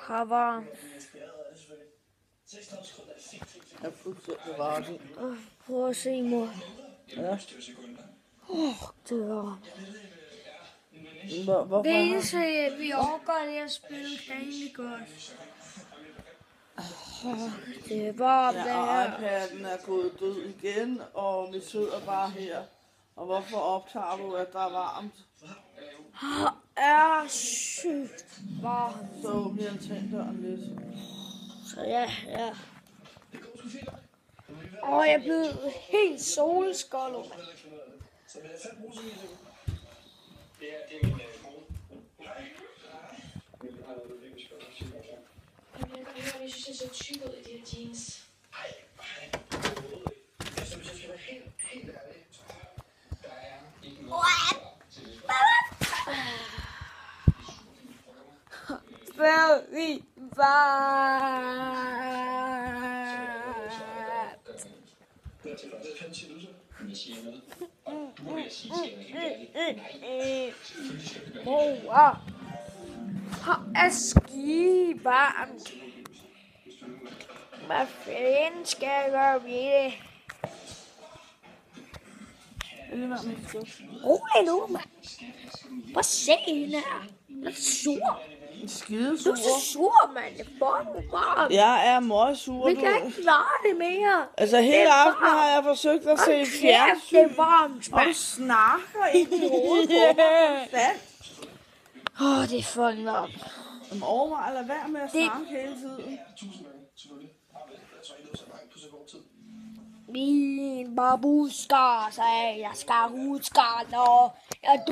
Har varmt. Jeg er fuldstændig varm. Prøv at se, mor. Ja. Det er varmt. Hvorfor Det har eneste, vi overgår, det er at spille Candy Crush. Det er varmt, det Ja, og her. iPad'en er gået død igen, og vi sidder bare her. Og hvorfor optager du, at der er varmt? Det er sygt varmt. Så åbner jeg altandøren lidt. Så ja. Og jeg er blevet helt solskoldet. Jeg synes, jeg ser tyk ud i de her jeans. Helt ærligt. Der er ikke noget. Very varmt. Mor, er skivarmt. Hvad fanden skal jeg gøre ved det? Rolig nu, mand. Prøv at se hende her. Jeg er sur. Skidesur. Du er så sur, mand. Jeg får mig bare. Jeg er møgsur, Vi du. kan ikke klare det mere. Altså hele aftenen har jeg forsøgt at se Kæft, fjernsyn. det er varmt, Og mand. du snakker ind i hovedet på mig konstant. Det er fucking varmt. Jamen overvej, lad være med at snakke hele tiden. Min babuska sagde, jeg skal huske, når jeg